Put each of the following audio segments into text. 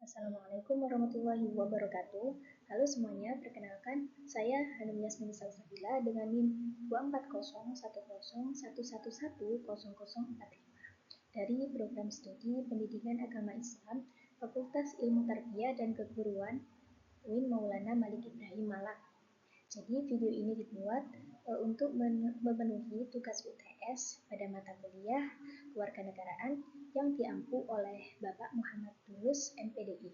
Assalamualaikum warahmatullahi wabarakatuh. Halo semuanya, perkenalkan saya Hanum Yasmin Salsabila dengan NIM 2401011110045 dari Program Studi Pendidikan Agama Islam Fakultas Ilmu Tarbiyah dan Keguruan UIN Maulana Malik Ibrahim Malang. Jadi video ini dibuat untuk memenuhi tugas UTS pada mata kuliah Kewarganegaraan yang diampu oleh Bapak Muhammad Tulus MPDI.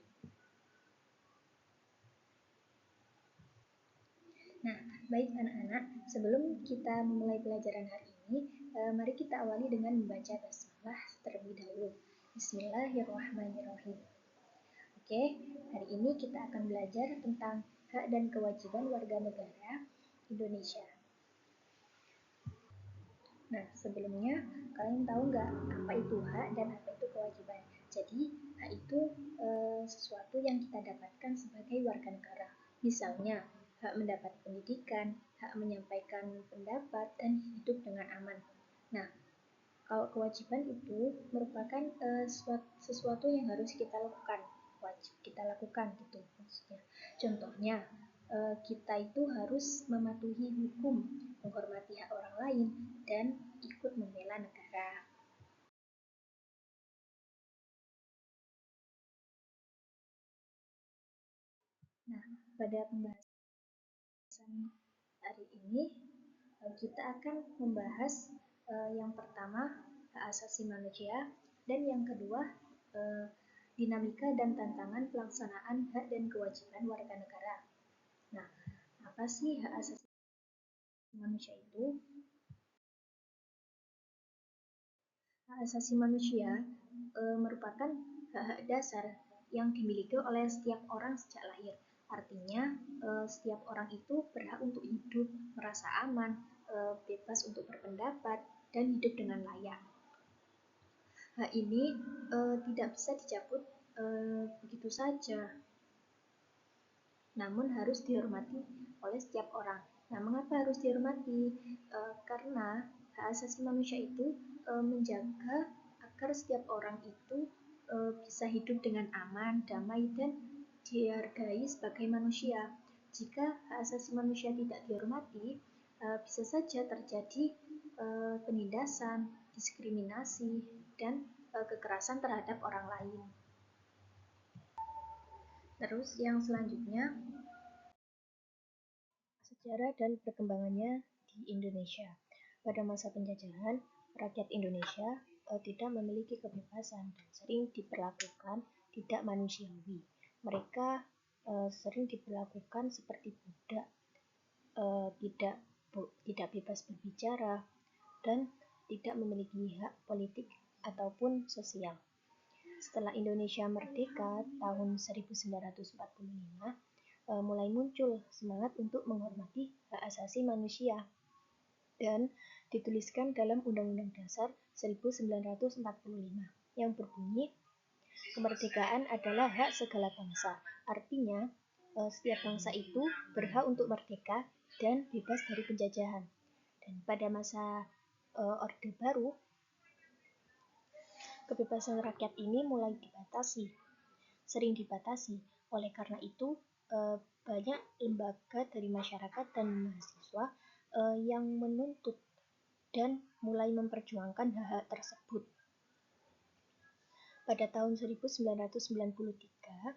Nah, baik anak-anak, sebelum kita memulai pelajaran hari ini, mari kita awali dengan membaca basmalah terlebih dahulu. Bismillahirrahmanirrahim. Oke, hari ini kita akan belajar tentang hak dan kewajiban warga negara Indonesia. Nah, sebelumnya kalian tahu nggak apa itu hak dan apa itu kewajiban? Jadi, hak itu sesuatu yang kita dapatkan sebagai warga negara. Misalnya, hak mendapat pendidikan, hak menyampaikan pendapat, dan hidup dengan aman. Nah, kalau kewajiban itu merupakan sesuatu yang harus kita lakukan, wajib kita lakukan gitu maksudnya. Contohnya, kita itu harus mematuhi hukum, menghormati hak orang lain, dan ikut membela negara. Nah, pada pembahasan hari ini kita akan membahas yang pertama hak asasi manusia dan yang kedua dinamika dan tantangan pelaksanaan hak dan kewajiban warga negara. Nah, apa sih hak asasi manusia itu? Hak asasi manusia merupakan hak-hak dasar yang dimiliki oleh setiap orang sejak lahir. Artinya, setiap orang itu berhak untuk hidup, merasa aman, bebas untuk berpendapat, dan hidup dengan layak. Hak ini tidak bisa dicabut begitu saja, namun harus dihormati oleh setiap orang. Nah, mengapa harus dihormati? Karena hak asasi manusia itu menjaga agar setiap orang itu bisa hidup dengan aman, damai, dan dihargai sebagai manusia. Jika hak asasi manusia tidak dihormati, bisa saja terjadi penindasan, diskriminasi, dan kekerasan terhadap orang lain. Terus yang selanjutnya, sejarah dan perkembangannya di Indonesia. Pada masa penjajahan, rakyat Indonesia tidak memiliki kebebasan dan sering diperlakukan tidak manusiawi. Mereka sering diperlakukan seperti budak, tidak bebas berbicara, dan tidak memiliki hak politik ataupun sosial. Setelah Indonesia merdeka tahun 1945, mulai muncul semangat untuk menghormati hak asasi manusia dan dituliskan dalam Undang-Undang Dasar 1945 yang berbunyi, kemerdekaan adalah hak segala bangsa. Artinya, setiap bangsa itu berhak untuk merdeka dan bebas dari penjajahan. Dan pada masa Orde Baru, kebebasan rakyat ini mulai sering dibatasi. Oleh karena itu, banyak lembaga dari masyarakat dan mahasiswa yang menuntut dan mulai memperjuangkan hak-hak tersebut. Pada tahun 1993,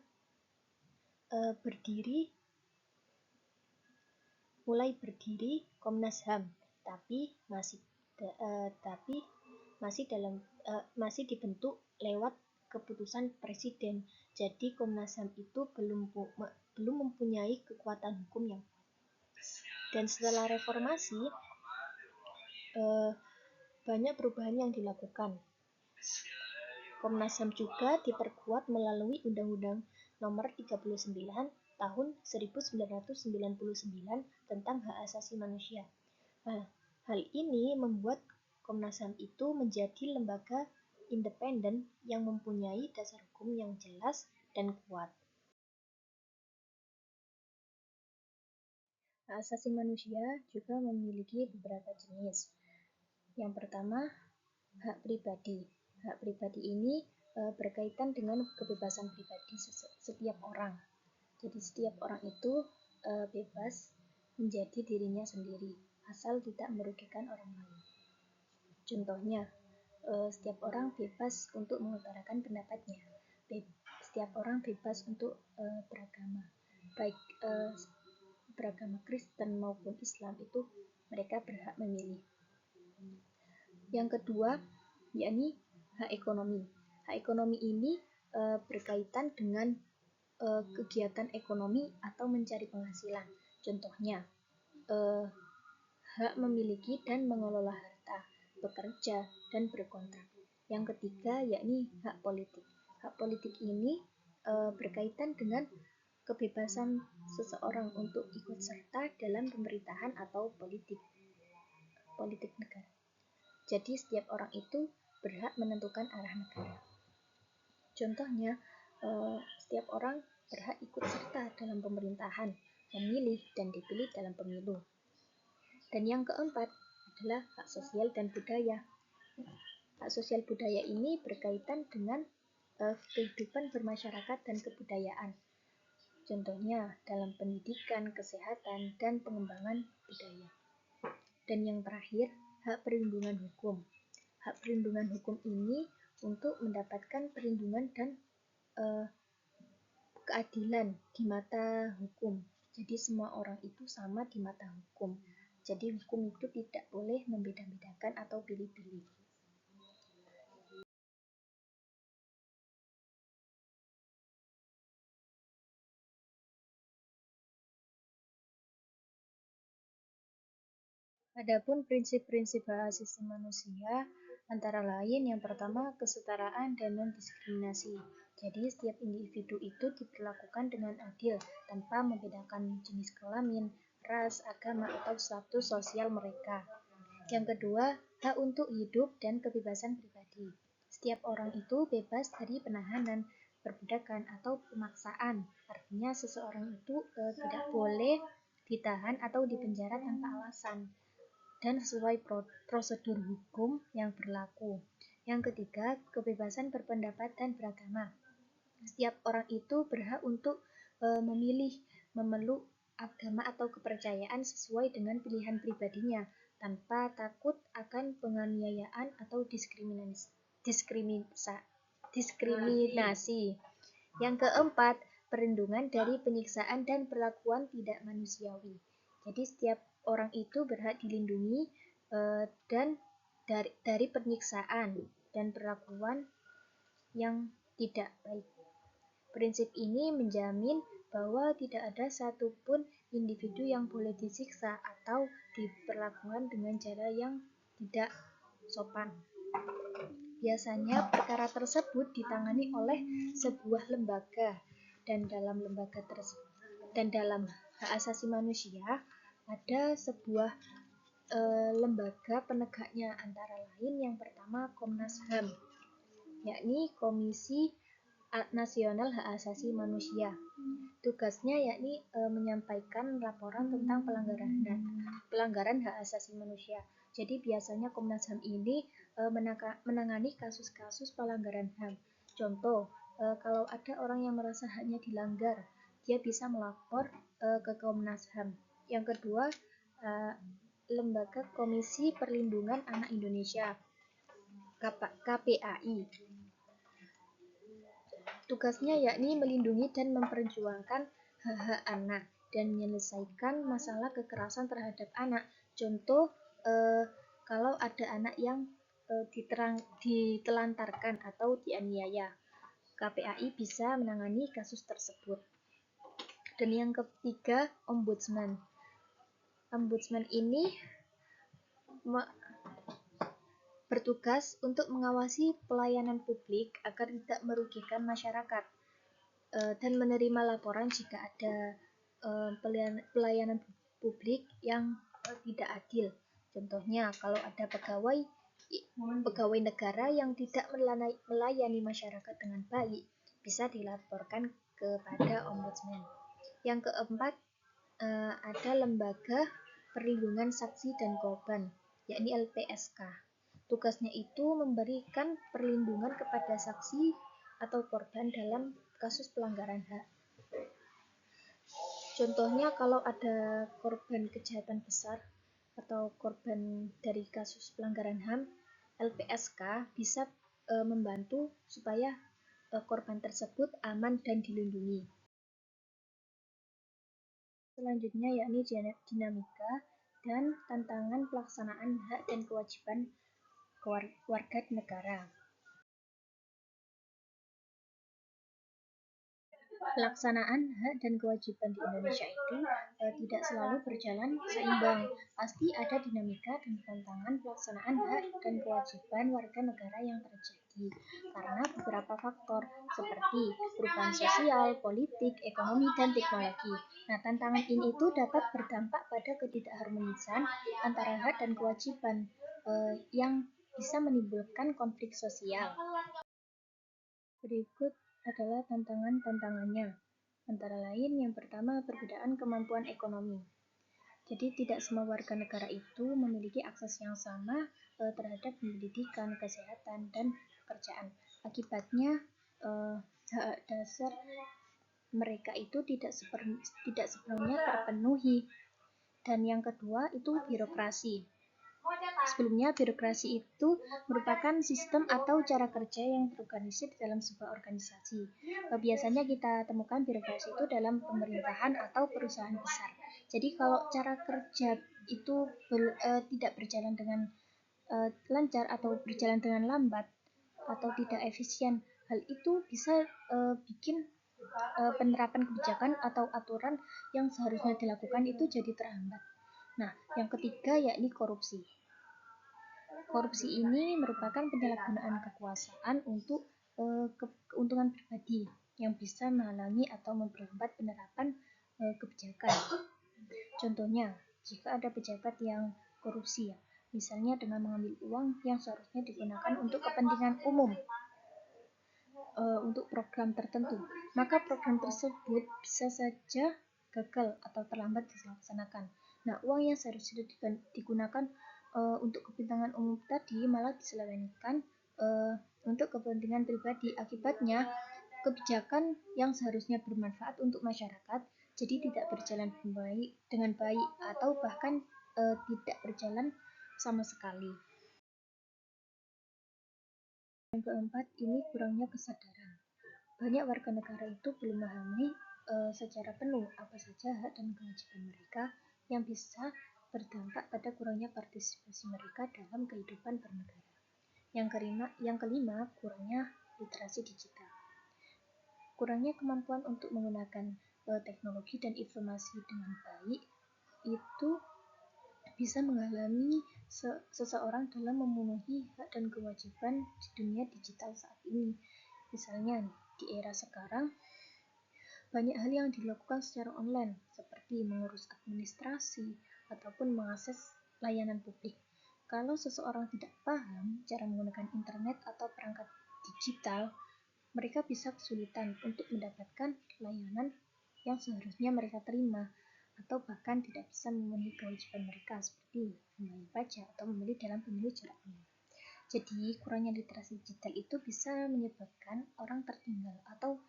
mulai berdiri Komnas HAM, tapi masih dibentuk lewat keputusan presiden. Jadi Komnas HAM itu belum mempunyai kekuatan hukum yang kuat. Dan setelah reformasi, banyak perubahan yang dilakukan. Komnas HAM juga diperkuat melalui Undang-Undang Nomor 39 Tahun 1999 tentang hak asasi manusia. Hal ini membuat Komnas HAM itu menjadi lembaga independen yang mempunyai dasar hukum yang jelas dan kuat. Hak asasi manusia juga memiliki beberapa jenis. Yang pertama, hak pribadi. Hak pribadi ini berkaitan dengan kebebasan pribadi setiap orang. Jadi setiap orang itu bebas menjadi dirinya sendiri, asal tidak merugikan orang lain. Contohnya, setiap orang bebas untuk mengutarakan pendapatnya. Setiap orang bebas untuk beragama, baik beragama Kristen maupun Islam, itu mereka berhak memilih. Yang kedua, yakni hak ekonomi. Hak ekonomi ini berkaitan dengan kegiatan ekonomi atau mencari penghasilan. Contohnya, hak memiliki dan mengelola harta, bekerja, dan berkontrak. Yang ketiga, yakni hak politik. Hak politik ini berkaitan dengan kebebasan seseorang untuk ikut serta dalam pemerintahan atau politik negara. Jadi setiap orang itu berhak menentukan arah negara. Contohnya, setiap orang berhak ikut serta dalam pemerintahan, memilih dan dipilih dalam pemilu. Dan yang keempat adalah hak sosial dan budaya. Hak sosial budaya ini berkaitan dengan kehidupan bermasyarakat dan kebudayaan. Contohnya dalam pendidikan, kesehatan, dan pengembangan budaya. Dan yang terakhir, hak perlindungan hukum. Hak perlindungan hukum ini untuk mendapatkan perlindungan dan keadilan di mata hukum. Jadi semua orang itu sama di mata hukum. Jadi hukum itu tidak boleh membeda-bedakan atau pilih-pilih. Adapun prinsip-prinsip hak asasi manusia antara lain yang pertama kesetaraan dan non-diskriminasi. Jadi setiap individu itu diperlakukan dengan adil tanpa membedakan jenis kelamin, ras, agama, atau status sosial mereka. Yang kedua, hak untuk hidup dan kebebasan pribadi. Setiap orang itu bebas dari penahanan, perbudakan, atau pemaksaan. Artinya seseorang itu tidak boleh ditahan atau dipenjara tanpa alasan dan sesuai prosedur hukum yang berlaku. Yang ketiga, kebebasan berpendapat dan beragama. Setiap orang itu berhak untuk memilih, memeluk agama atau kepercayaan sesuai dengan pilihan pribadinya, tanpa takut akan penganiayaan atau diskriminasi. Yang keempat, perlindungan dari penyiksaan dan perlakuan tidak manusiawi. Jadi setiap orang itu berhak dilindungi dan dari penyiksaan dan perlakuan yang tidak baik. Prinsip ini menjamin bahwa tidak ada satupun individu yang boleh disiksa atau diperlakukan dengan cara yang tidak sopan. Biasanya perkara tersebut ditangani oleh sebuah lembaga, dan dalam hak asasi manusia ada sebuah lembaga penegaknya, antara lain yang pertama Komnas HAM, yakni Komisi Nasional Hak Asasi Manusia. Tugasnya yakni menyampaikan laporan tentang pelanggaran hak asasi manusia. Jadi biasanya Komnas HAM ini menangani kasus-kasus pelanggaran HAM. Contoh, kalau ada orang yang merasa haknya dilanggar, dia bisa melapor ke Komnas HAM. Yang kedua, Lembaga Komisi Perlindungan Anak Indonesia, KPAI. Tugasnya yakni melindungi dan memperjuangkan hak-hak anak dan menyelesaikan masalah kekerasan terhadap anak. Contoh, kalau ada anak yang ditelantarkan atau dianiaya, KPAI bisa menangani kasus tersebut. Dan yang ketiga, Ombudsman. Ombudsman ini bertugas untuk mengawasi pelayanan publik agar tidak merugikan masyarakat dan menerima laporan jika ada pelayanan publik yang tidak adil. Contohnya, kalau ada pegawai negara yang tidak melayani masyarakat dengan baik, bisa dilaporkan kepada Ombudsman. Yang keempat, ada Lembaga Perlindungan Saksi dan Korban, yakni LPSK. Tugasnya itu memberikan perlindungan kepada saksi atau korban dalam kasus pelanggaran HAM. Contohnya kalau ada korban kejahatan besar atau korban dari kasus pelanggaran HAM, LPSK bisa membantu supaya korban tersebut aman dan dilindungi. Selanjutnya yakni dinamika dan tantangan pelaksanaan hak dan kewajiban warga negara. Pelaksanaan hak dan kewajiban di Indonesia itu tidak selalu berjalan seimbang. Pasti ada dinamika dan tantangan pelaksanaan hak dan kewajiban warga negara yang terjadi karena beberapa faktor seperti perubahan sosial, politik, ekonomi, dan teknologi. Nah, tantangan ini itu dapat berdampak pada ketidakharmonisan antara hak dan kewajiban yang bisa menimbulkan konflik sosial. Berikut adalah tantangannya. Antara lain, yang pertama, perbedaan kemampuan ekonomi. Jadi tidak semua warga negara itu memiliki akses yang sama terhadap pendidikan, kesehatan, dan pekerjaan. Akibatnya, hak dasar mereka itu tidak sepenuhnya terpenuhi. Dan yang kedua itu birokrasi. Sebelumnya, birokrasi itu merupakan sistem atau cara kerja yang terorganisir dalam sebuah organisasi. Biasanya kita temukan birokrasi itu dalam pemerintahan atau perusahaan besar. Jadi kalau cara kerja itu tidak berjalan dengan lancar atau berjalan dengan lambat atau tidak efisien, hal itu bisa bikin penerapan kebijakan atau aturan yang seharusnya dilakukan itu jadi terhambat. Nah, yang ketiga yakni korupsi. Korupsi ini merupakan penyalahgunaan kekuasaan untuk keuntungan pribadi yang bisa menghalangi atau memperlambat penerapan kebijakan. Contohnya, jika ada pejabat yang korupsi, misalnya dengan mengambil uang yang seharusnya digunakan untuk kepentingan umum, untuk program tertentu, maka program tersebut bisa saja gagal atau terlambat dilaksanakan. Nah, uang yang seharusnya digunakan untuk kepentingan umum tadi malah diselewengkan untuk kepentingan pribadi. Akibatnya, kebijakan yang seharusnya bermanfaat untuk masyarakat jadi tidak berjalan dengan baik atau bahkan tidak berjalan sama sekali. Yang keempat, ini kurangnya kesadaran. Banyak warga negara itu belum memahami secara penuh apa saja hak dan kewajiban mereka yang bisa berdampak pada kurangnya partisipasi mereka dalam kehidupan bernegara. Yang kelima, kurangnya literasi digital. Kurangnya kemampuan untuk menggunakan teknologi dan informasi dengan baik itu bisa menghalangi seseorang dalam memenuhi hak dan kewajiban di dunia digital saat ini. Misalnya, di era sekarang, banyak hal yang dilakukan secara online, seperti mengurus administrasi ataupun mengakses layanan publik. Kalau seseorang tidak paham cara menggunakan internet atau perangkat digital, mereka bisa kesulitan untuk mendapatkan layanan yang seharusnya mereka terima, atau bahkan tidak bisa memenuhi kewajiban mereka seperti membayar pajak atau memilih dalam pemilu jarak jauh. Jadi, kurangnya literasi digital itu bisa menyebabkan orang tertinggal atau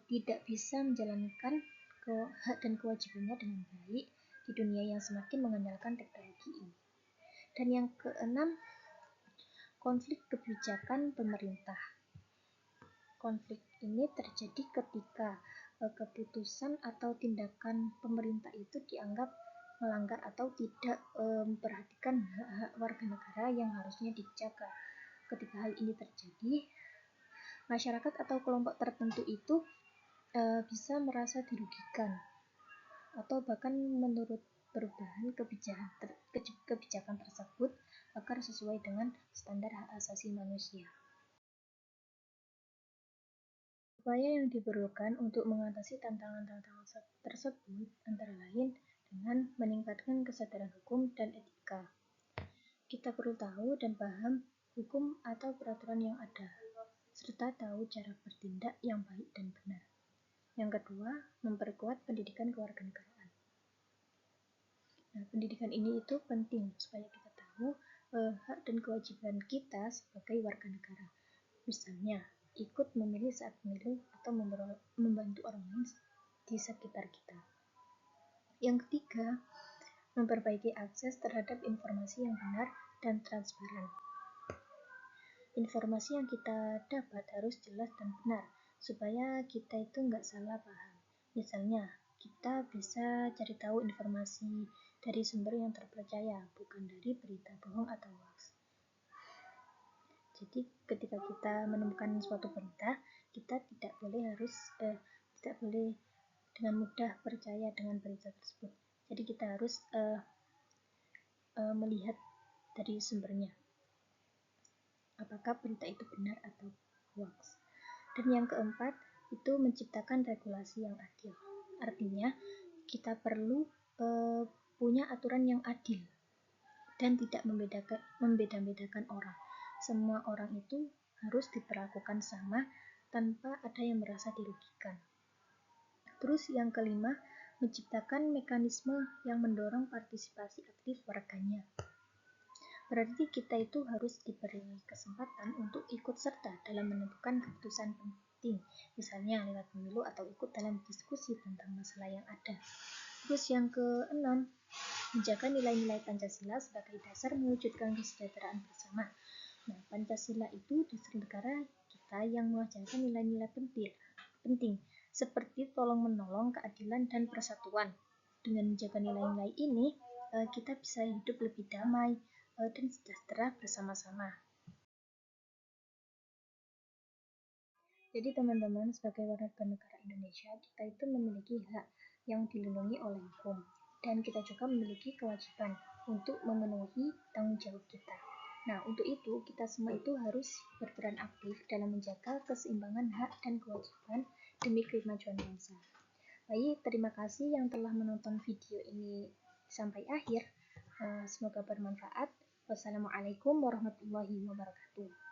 tidak bisa menjalankan hak dan kewajibannya dengan baik di dunia yang semakin mengandalkan teknologi ini. Dan yang keenam, konflik kebijakan pemerintah. Konflik ini terjadi ketika keputusan atau tindakan pemerintah itu dianggap melanggar atau tidak memperhatikan hak-hak warga negara yang harusnya dijaga. Ketika hal ini terjadi, masyarakat atau kelompok tertentu itu bisa merasa dirugikan atau bahkan menurut perubahan kebijakan tersebut agar sesuai dengan standar hak asasi manusia. Upaya yang diperlukan untuk mengatasi tantangan-tantangan tersebut antara lain dengan meningkatkan kesadaran hukum dan etika. Kita perlu tahu dan paham hukum atau peraturan yang ada, serta tahu cara bertindak yang baik dan benar. Yang kedua, memperkuat pendidikan kewarganegaraan. Nah, pendidikan ini itu penting supaya kita tahu hak dan kewajiban kita sebagai warga negara. Misalnya, ikut memilih saat pemilu atau membantu orang lain di sekitar kita. Yang ketiga, memperbaiki akses terhadap informasi yang benar dan transparan. Informasi yang kita dapat harus jelas dan benar, supaya kita itu nggak salah paham. Misalnya, kita bisa cari tahu informasi dari sumber yang terpercaya, bukan dari berita bohong atau hoax. Jadi, ketika kita menemukan suatu berita, kita tidak boleh dengan mudah percaya dengan berita tersebut. Jadi kita harus melihat dari sumbernya, apakah berita itu benar atau hoax. Dan yang keempat, itu menciptakan regulasi yang adil. Artinya, kita perlu punya aturan yang adil dan tidak membeda-bedakan orang. Semua orang itu harus diperlakukan sama tanpa ada yang merasa dirugikan. Terus yang kelima, menciptakan mekanisme yang mendorong partisipasi aktif warganya. Berarti kita itu harus diberi kesempatan untuk ikut serta dalam menentukan keputusan penting, misalnya lewat pemilu atau ikut dalam diskusi tentang masalah yang ada. Terus yang keenam, menjaga nilai-nilai Pancasila sebagai dasar mewujudkan kesejahteraan bersama. Nah, Pancasila itu dasar negara kita yang mengajarkan nilai-nilai penting seperti tolong-menolong, keadilan, dan persatuan. Dengan menjaga nilai-nilai ini, kita bisa hidup lebih damai dan sejahtera bersama-sama. Jadi teman-teman, sebagai warga negara Indonesia, kita itu memiliki hak yang dilindungi oleh hukum, dan kita juga memiliki kewajiban untuk memenuhi tanggung jawab kita. Nah, untuk itu kita semua itu harus berperan aktif dalam menjaga keseimbangan hak dan kewajiban demi kemajuan bangsa. Baik, terima kasih yang telah menonton video ini sampai akhir. Semoga bermanfaat. Wassalamualaikum warahmatullahi wabarakatuh.